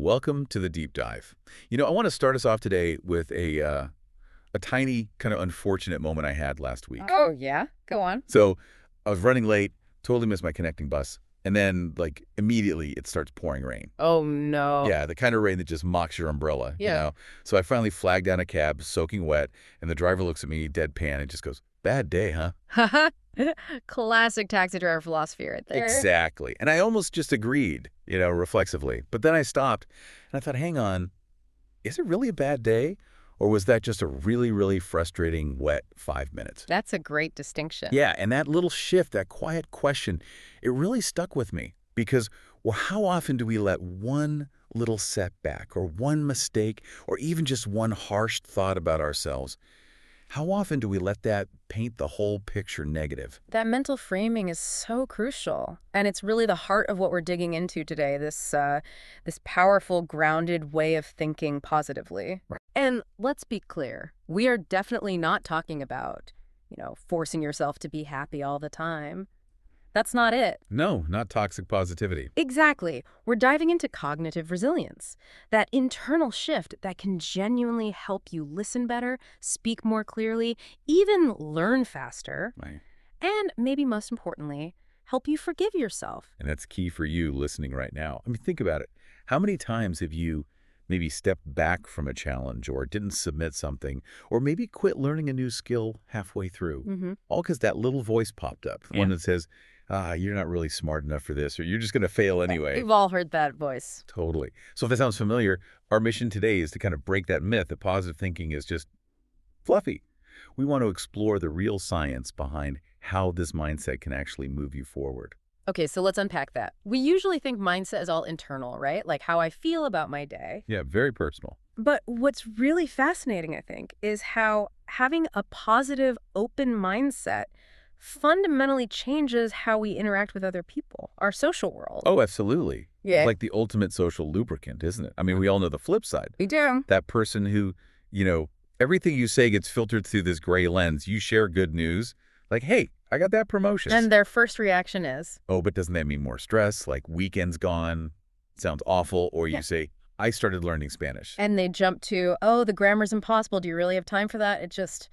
welcome to the deep dive. I want to start us off today with a tiny kind of unfortunate moment I had last week. Oh, yeah? Go on. So I was running late, totally missed my connecting bus, and then immediately it starts pouring rain. Oh, no. Yeah, the kind of rain that just mocks your umbrella. Yeah. So I finally flagged down a cab, soaking wet, and the driver looks at me deadpan and just goes, "Bad day, huh?" Haha. Classic taxi driver philosophy right there. Exactly. And I almost just agreed, reflexively. But then I stopped and I thought, hang on, is it really a bad day? Or was that just a really, really frustrating, wet 5 minutes? That's a great distinction. Yeah, and that little shift, that quiet question, it really stuck with me. Because, well, how often do we let one little setback or one mistake or even just one harsh thought about ourselves, how often do we let that paint the whole picture negative? That mental framing is so crucial. And it's really the heart of what we're digging into today, this powerful, grounded way of thinking positively. Right. And let's be clear, we are definitely not talking about, forcing yourself to be happy all the time. That's not it. No, not toxic positivity. Exactly. We're diving into cognitive resilience, that internal shift that can genuinely help you listen better, speak more clearly, even learn faster, Right. and maybe most importantly, help you forgive yourself. And that's key for you listening right now. I mean, think about it. How many times have you maybe stepped back from a challenge or didn't submit something or maybe quit learning a new skill halfway through? Mm-hmm. All because that little voice popped up, the one that says, you're not really smart enough for this, or you're just going to fail anyway. We've all heard that voice. Totally. So if that sounds familiar, our mission today is to kind of break that myth that positive thinking is just fluffy. We want to explore the real science behind how this mindset can actually move you forward. Okay, so let's unpack that. We usually think mindset is all internal, right? Like how I feel about my day. Yeah, very personal. But what's really fascinating, I think, is how having a positive, open mindset fundamentally changes how we interact with other people, our social world. Oh, absolutely. Yeah. It's like the ultimate social lubricant, isn't it? I mean, we all know the flip side. We do. That person who, everything you say gets filtered through this gray lens. You share good news, like, hey, I got that promotion. And their first reaction is, oh, but doesn't that mean more stress? Like weekend's gone, sounds awful. Or you say, I started learning Spanish. and they jump to, oh, the grammar's impossible. Do you really have time for that? It just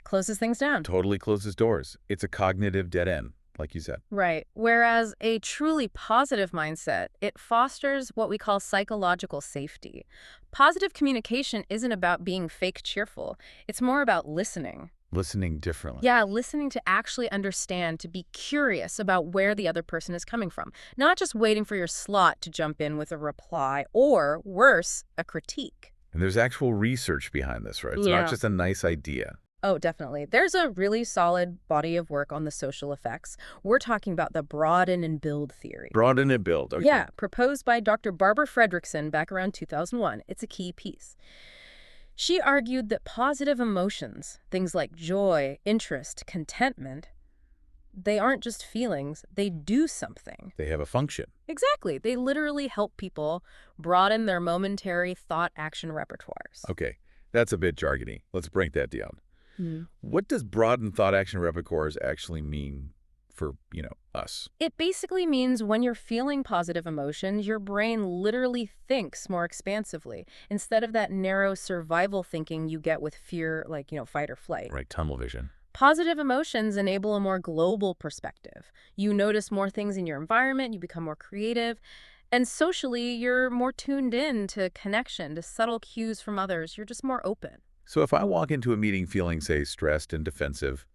closes things down. Totally closes doors. It's a cognitive dead end, like you said. Right. Whereas a truly positive mindset, it fosters what we call psychological safety. Positive communication isn't about being fake cheerful. It's more about listening. Listening differently. Yeah, listening to actually understand, to be curious about where the other person is coming from. Not just waiting for your slot to jump in with a reply or, worse, a critique. And there's actual research behind this, right? It's Yeah. not just a nice idea. Oh, definitely. There's a really solid body of work on the social effects. We're talking about the broaden and build theory. Broaden and build. Okay. Yeah, proposed by Dr. Barbara Fredrickson back around 2001. It's a key piece. She argued that positive emotions, things like joy, interest, contentment, they aren't just feelings, they do something. They have a function. Exactly. They literally help people broaden their momentary thought-action repertoires. Okay, that's a bit jargony. Let's break that down. Hmm. What does broaden thought action repertoires actually mean for, us? It basically means when you're feeling positive emotions, your brain literally thinks more expansively instead of that narrow survival thinking you get with fear, like, fight or flight. Right, tunnel vision. Positive emotions enable a more global perspective. You notice more things in your environment, you become more creative, and socially, you're more tuned in to connection, to subtle cues from others. You're just more open. So if I walk into a meeting feeling, say, stressed and defensive,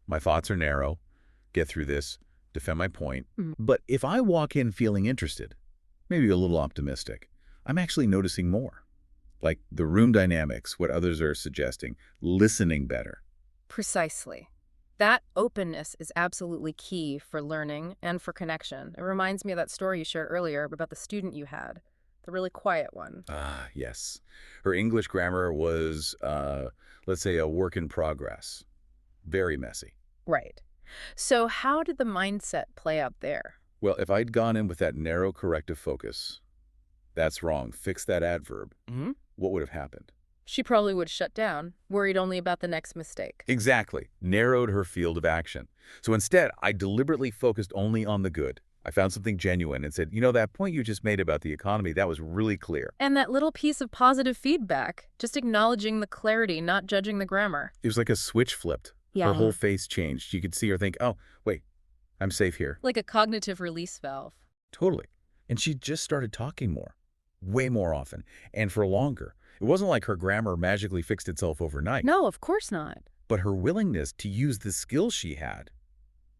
my thoughts are narrow, get through this, defend my point. Mhm. But if I walk in feeling interested, maybe a little optimistic, I'm actually noticing more. Like the room dynamics, what others are suggesting, listening better. Precisely. That openness is absolutely key for learning and for connection. It reminds me of that story you shared earlier about the student you had, the really quiet one. Ah, yes. Her English grammar was, let's say, a work in progress. Very messy. Right. So how did the mindset play out there? Well, if I'd gone in with that narrow corrective focus, that's wrong, fix that adverb, Mm-hmm. what would have happened? She probably would shut down, worried only about the next mistake. Exactly. Narrowed her field of action. So instead, I deliberately focused only on the good. I found something genuine and said, that point you just made about the economy, that was really clear. And that little piece of positive feedback, just acknowledging the clarity, not judging the grammar. It was like a switch flipped. Yeah. Her whole face changed. You could see her think, oh, wait, I'm safe here. Like a cognitive release valve. Totally. And she just started talking more, way more often, and for longer. It wasn't like her grammar magically fixed itself overnight. No, of course not. But her willingness to use the skills she had,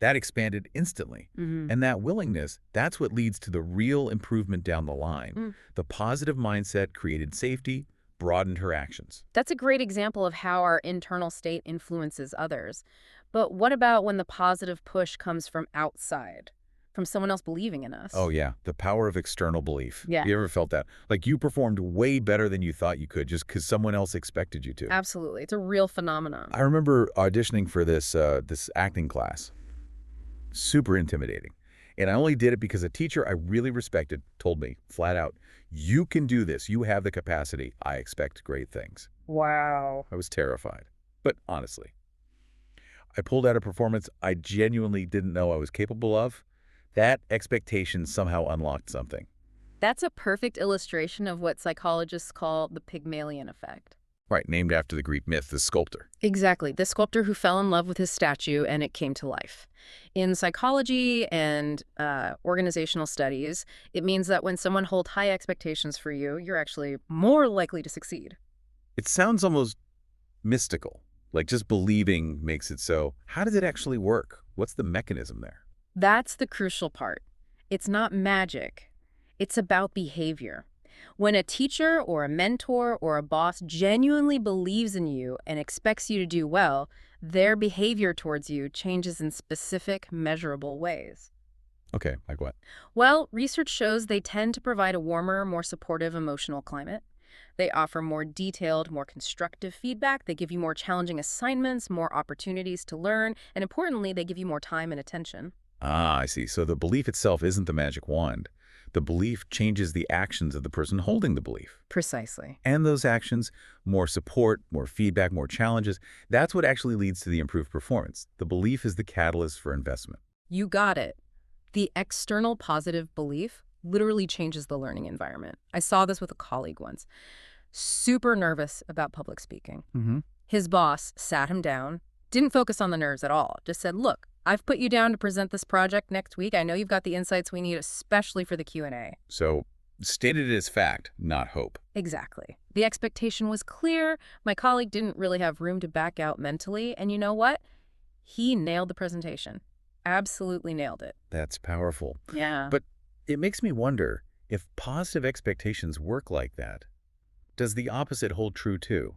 that expanded instantly. And that willingness, that's what leads to the real improvement down the line. The positive mindset created safety, broadened her actions. That's a great example of how our internal state influences others. But what about when the positive push comes from outside? From someone else believing in us? Oh, yeah. The power of external belief. Yeah. You ever felt that? Like you performed way better than you thought you could just because someone else expected you to. Absolutely. It's a real phenomenon. I remember auditioning for this acting class. Super intimidating. And I only did it because a teacher I really respected told me flat out, you can do this. You have the capacity. I expect great things. Wow. I was terrified. But honestly, I pulled out a performance I genuinely didn't know I was capable of. That expectation somehow unlocked something. That's a perfect illustration of what psychologists call the Pygmalion effect. Right, named after the Greek myth, the sculptor. Exactly. The sculptor who fell in love with his statue and it came to life. In psychology and organizational studies, it means that when someone holds high expectations for you, you're actually more likely to succeed. It sounds almost mystical, like just believing makes it so. How does it actually work? What's the mechanism there? That's the crucial part. It's not magic. It's about behavior. When a teacher or a mentor or a boss genuinely believes in you and expects you to do well, their behavior towards you changes in specific, measurable ways. Okay, like what? Well, research shows they tend to provide a warmer, more supportive emotional climate. They offer more detailed, more constructive feedback. They give you more challenging assignments, more opportunities to learn, and importantly, they give you more time and attention. Ah, I see. So the belief itself isn't the magic wand. The belief changes the actions of the person holding the belief. Precisely. And those actions, more support, more feedback, more challenges, that's what actually leads to the improved performance. The belief is the catalyst for investment. You got it. The external positive belief literally changes the learning environment. I saw this with a colleague once. Super nervous about public speaking. His boss sat him down, didn't focus on the nerves at all, just said, look, I've put you down to present this project next week. I know you've got the insights we need, especially for the Q&A. So stated it as fact, not hope. Exactly. The expectation was clear. My colleague didn't really have room to back out mentally. And you know what? He nailed the presentation. Absolutely nailed it. That's powerful. Yeah. But it makes me wonder, if positive expectations work like that, does the opposite hold true too?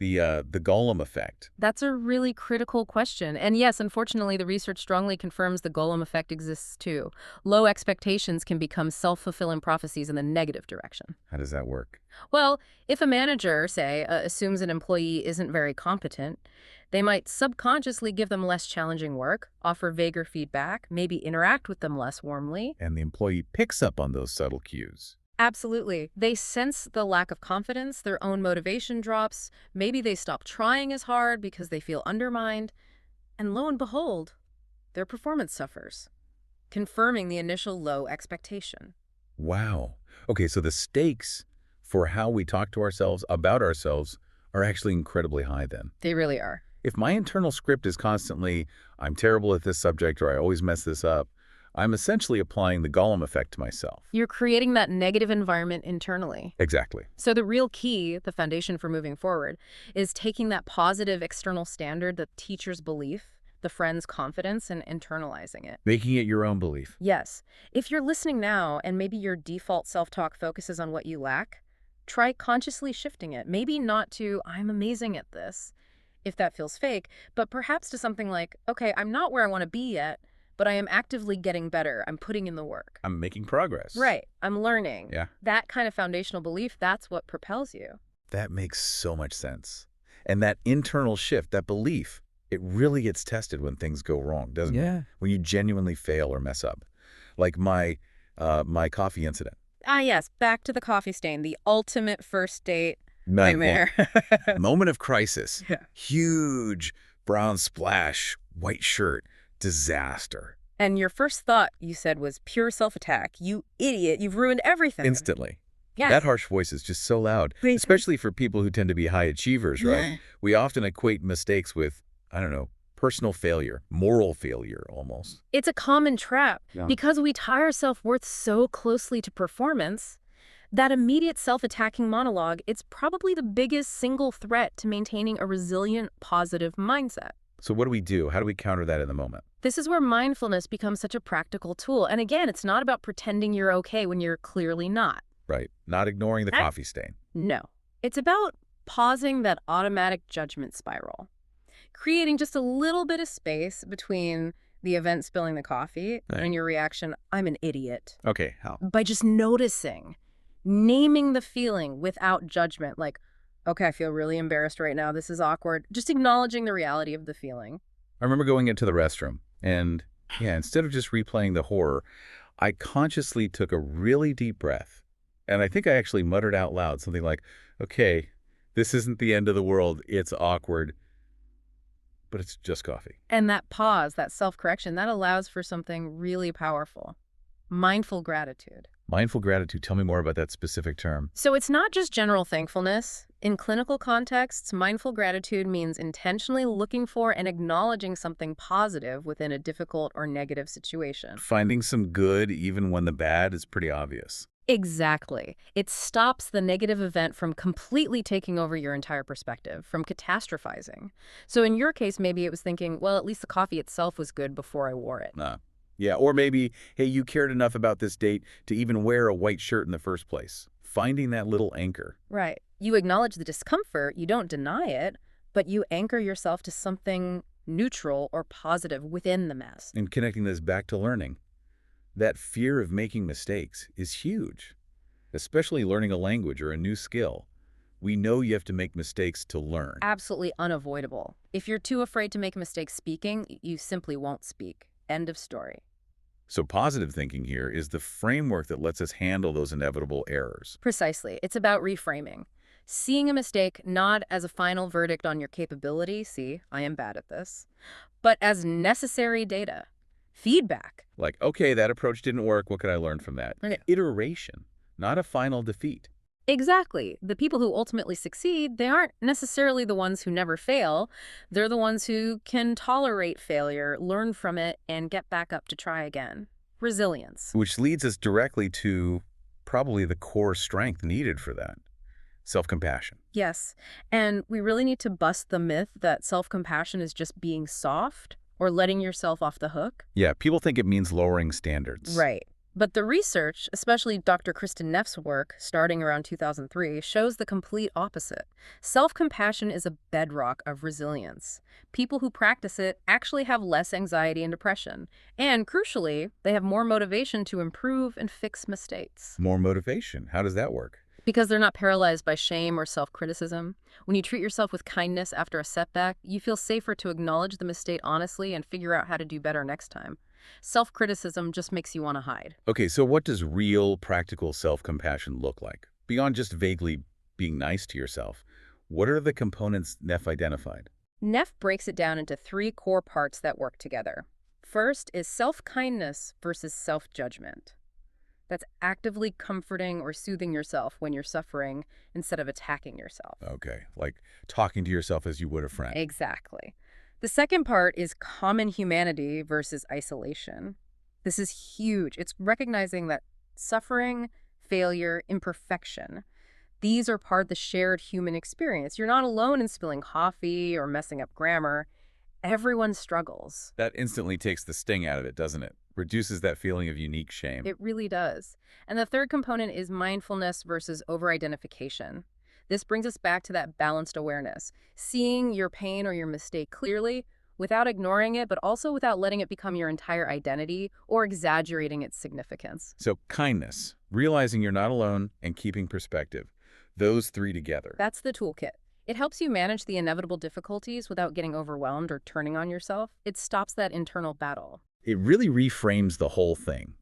The Golem effect. That's a really critical question. And yes, unfortunately, the research strongly confirms the Golem effect exists too. Low expectations can become self-fulfilling prophecies in the negative direction. How does that work? Well, if a manager, say, assumes an employee isn't very competent, they might subconsciously give them less challenging work, offer vaguer feedback, maybe interact with them less warmly. And the employee picks up on those subtle cues. Absolutely. They sense the lack of confidence, their own motivation drops, maybe they stop trying as hard because they feel undermined, and lo and behold, their performance suffers, confirming the initial low expectation. Wow. Okay, so the stakes for how we talk to ourselves about ourselves are actually incredibly high then. They really are. If my internal script is constantly, I'm terrible at this subject or I always mess this up, I'm essentially applying the Golem effect to myself. You're creating that negative environment internally. Exactly. So the real key, the foundation for moving forward, is taking that positive external standard, the teacher's belief, the friend's confidence, and internalizing it. Making it your own belief. Yes. If you're listening now and maybe your default self-talk focuses on what you lack, try consciously shifting it. Maybe not to, I'm amazing at this, if that feels fake, but perhaps to something like, okay, I'm not where I want to be yet, but I am actively getting better. I'm putting in the work. I'm making progress. Right. I'm learning. Yeah. That kind of foundational belief, that's what propels you. That makes so much sense. And that internal shift, that belief, it really gets tested when things go wrong, doesn't it? Yeah. When you genuinely fail or mess up. Like my coffee incident. Ah, yes. Back to the coffee stain, the ultimate first date Nightmare. nightmare. Moment of crisis. Yeah. Huge brown splash, white shirt, disaster. And your first thought, you said, was pure self-attack. You idiot, you've ruined everything. Instantly. Yeah. That harsh voice is just so loud, especially for people who tend to be high achievers, right? We often equate mistakes with, I don't know, personal failure, moral failure almost. It's a common trap. Yeah. Because we tie our self-worth so closely to performance, that immediate self-attacking monologue, it's probably the biggest single threat to maintaining a resilient, positive mindset. So what do we do? How do we counter that in the moment? This is where mindfulness becomes such a practical tool. And again, it's not about pretending you're okay when you're clearly not. Right. Not ignoring the coffee stain. No. It's about pausing that automatic judgment spiral, creating just a little bit of space between the event spilling the coffee and your reaction, I'm an idiot. Okay, how? By just noticing, naming the feeling without judgment, like, okay, I feel really embarrassed right now. This is awkward. Just acknowledging the reality of the feeling. I remember going into the restroom and, instead of just replaying the horror, I consciously took a really deep breath. And I think I actually muttered out loud something like, okay, this isn't the end of the world. It's awkward, but it's just coffee. And that pause, that self-correction, that allows for something really powerful. Mindful gratitude. Mindful gratitude. Tell me more about that specific term. So it's not just general thankfulness. In clinical contexts, mindful gratitude means intentionally looking for and acknowledging something positive within a difficult or negative situation. Finding some good even when the bad is pretty obvious. Exactly. It stops the negative event from completely taking over your entire perspective, from catastrophizing. So in your case, maybe it was thinking, well, at least the coffee itself was good before I wore it. Yeah, or maybe, hey, you cared enough about this date to even wear a white shirt in the first place. Finding that little anchor. Right. You acknowledge the discomfort, you don't deny it, but you anchor yourself to something neutral or positive within the mess. And connecting this back to learning. That fear of making mistakes is huge, especially learning a language or a new skill. We know you have to make mistakes to learn. Absolutely unavoidable. If you're too afraid to make a mistake speaking, you simply won't speak. End of story. So positive thinking here is the framework that lets us handle those inevitable errors. Precisely. It's about reframing. Seeing a mistake not as a final verdict on your capability, see, I am bad at this, but as necessary data. Feedback. Like, okay, that approach didn't work. What could I learn from that? Yeah. Iteration, not a final defeat. Exactly. The people who ultimately succeed, they aren't necessarily the ones who never fail. They're the ones who can tolerate failure, learn from it, and get back up to try again. Resilience. Which leads us directly to probably the core strength needed for that. Self-compassion. Yes. And we really need to bust the myth that self-compassion is just being soft or letting yourself off the hook. Yeah, people think it means lowering standards. Right. But the research, especially Dr. Kristen Neff's work, starting around 2003, shows the complete opposite. Self-compassion is a bedrock of resilience. People who practice it actually have less anxiety and depression. And crucially, they have more motivation to improve and fix mistakes. More motivation. How does that work? Because they're not paralyzed by shame or self-criticism. When you treat yourself with kindness after a setback, you feel safer to acknowledge the mistake honestly and figure out how to do better next time. Self-criticism just makes you want to hide. Okay, so what does real, practical self-compassion look like? Beyond just vaguely being nice to yourself, what are the components Neff identified? Neff breaks it down into 3 core parts that work together. First is self-kindness versus self-judgment. That's actively comforting or soothing yourself when you're suffering instead of attacking yourself. Okay, like talking to yourself as you would a friend. Exactly. The second part is common humanity versus isolation. This is huge. It's recognizing that suffering, failure, imperfection, these are part of the shared human experience. You're not alone in spilling coffee or messing up grammar. Everyone struggles. That instantly takes the sting out of it, doesn't it? Reduces that feeling of unique shame. It really does. And the third component is mindfulness versus over-identification. This brings us back to that balanced awareness, seeing your pain or your mistake clearly without ignoring it, but also without letting it become your entire identity or exaggerating its significance. So kindness, realizing you're not alone, and keeping perspective. Those 3 together. That's the toolkit. It helps you manage the inevitable difficulties without getting overwhelmed or turning on yourself. It stops that internal battle. It really reframes the whole thing.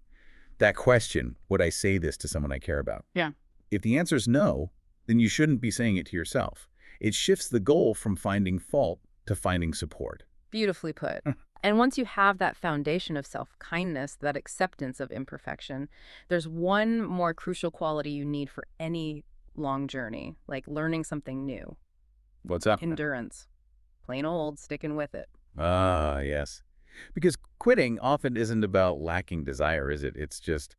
That question, would I say this to someone I care about? Yeah. If the answer is no, then you shouldn't be saying it to yourself. It shifts the goal from finding fault to finding support. Beautifully put. And once you have that foundation of self-kindness, that acceptance of imperfection, there's one more crucial quality you need for any long journey, like learning something new. What's up? Endurance. Plain old, sticking with it. Ah, yes. Because quitting often isn't about lacking desire, is it? It's just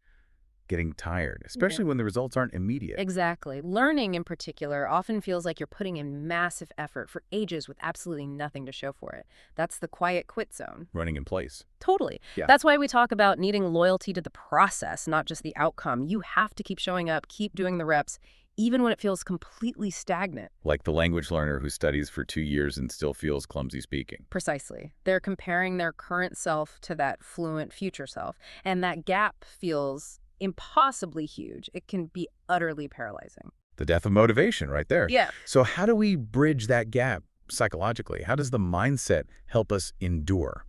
getting tired, especially when the results aren't immediate. Exactly. Learning, in particular, often feels like you're putting in massive effort for ages with absolutely nothing to show for it. That's the quiet quit zone. Running in place. Totally. Yeah. That's why we talk about needing loyalty to the process, not just the outcome. You have to keep showing up, keep doing the reps, even when it feels completely stagnant. Like the language learner who studies for 2 years and still feels clumsy speaking. Precisely. They're comparing their current self to that fluent future self, and that gap feels impossibly huge. It can be utterly paralyzing. The death of motivation right there. Yeah. So how do we bridge that gap psychologically? How does the mindset help us endure?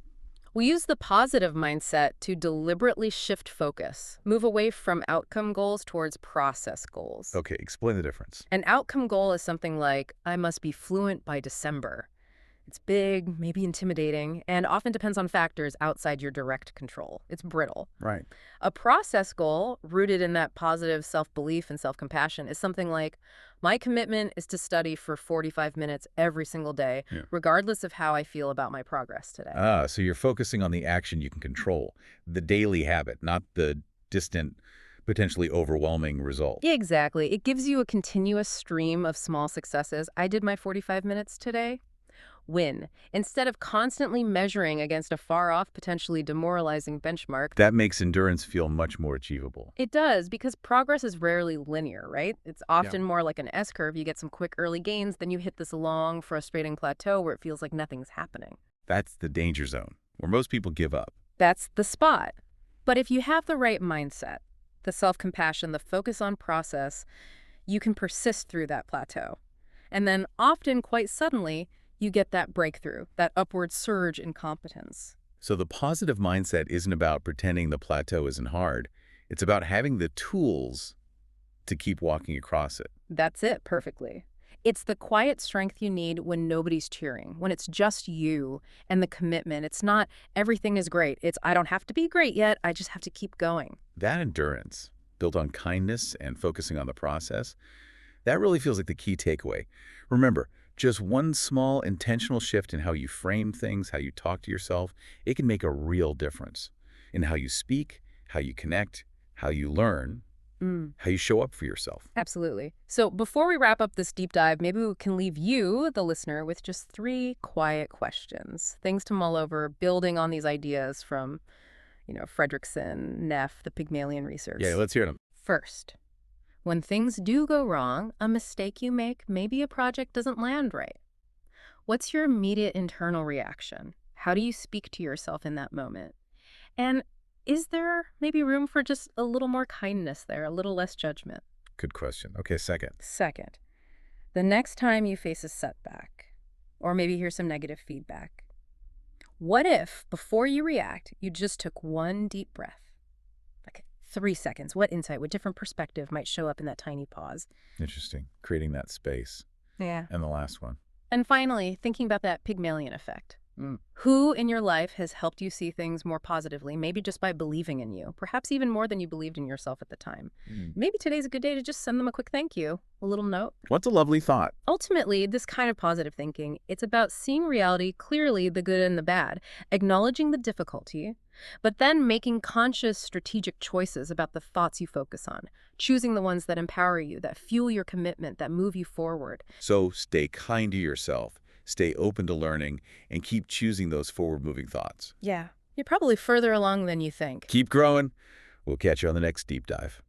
We use the positive mindset to deliberately shift focus, move away from outcome goals towards process goals. Okay, explain the difference. An outcome goal is something like, I must be fluent by December. It's big, maybe intimidating, and often depends on factors outside your direct control. It's brittle. Right. A process goal, rooted in that positive self-belief and self-compassion, is something like, my commitment is to study for 45 minutes every single day, Yeah. regardless of how I feel about my progress today. Ah, so you're focusing on the action you can control, the daily habit, not the distant, potentially overwhelming result. Yeah, exactly. It gives you a continuous stream of small successes. I did my 45 minutes today. Win. Instead of constantly measuring against a far-off, potentially demoralizing benchmark. That makes endurance feel much more achievable. It does, because progress is rarely linear, right? It's often more like an S-curve. You get some quick early gains, then you hit this long, frustrating plateau where it feels like nothing's happening. That's the danger zone, where most people give up. That's the spot. But if you have the right mindset, the self-compassion, the focus on process, you can persist through that plateau. And then often, quite suddenly, you get that breakthrough, that upward surge in competence. So the positive mindset isn't about pretending the plateau isn't hard. It's about having the tools to keep walking across it. That's it, perfectly. It's the quiet strength you need when nobody's cheering, when it's just you and the commitment. It's not everything is great. It's I don't have to be great yet. I just have to keep going. That endurance, built on kindness and focusing on the process, that really feels like the key takeaway. Remember, just one small intentional shift in how you frame things, how you talk to yourself, it can make a real difference in how you speak, how you connect, how you learn, how you show up for yourself. Absolutely. So before we wrap up this deep dive, maybe we can leave you, the listener, with just 3 quiet questions, things to mull over, building on these ideas from, Fredrickson, Neff, the Pygmalion research. Yeah, let's hear them. First, when things do go wrong, a mistake you make, maybe a project doesn't land right. What's your immediate internal reaction? How do you speak to yourself in that moment? And is there maybe room for just a little more kindness there, a little less judgment? Good question. Okay, second. Second, the next time you face a setback, or maybe hear some negative feedback, what if, before you react, you just took one deep breath? 3 seconds. What insight, what different perspective might show up in that tiny pause? Interesting. Creating that space. Yeah. And the last one. And finally, thinking about that Pygmalion effect. Who in your life has helped you see things more positively, maybe just by believing in you, perhaps even more than you believed in yourself at the time? Maybe today's a good day to just send them a quick thank you, a little note. What's a lovely thought? Ultimately, this kind of positive thinking, it's about seeing reality clearly, the good and the bad, acknowledging the difficulty, but then making conscious strategic choices about the thoughts you focus on, choosing the ones that empower you, that fuel your commitment, that move you forward. So stay kind to yourself, stay open to learning, and keep choosing those forward-moving thoughts. Yeah, you're probably further along than you think. Keep growing. We'll catch you on the next deep dive.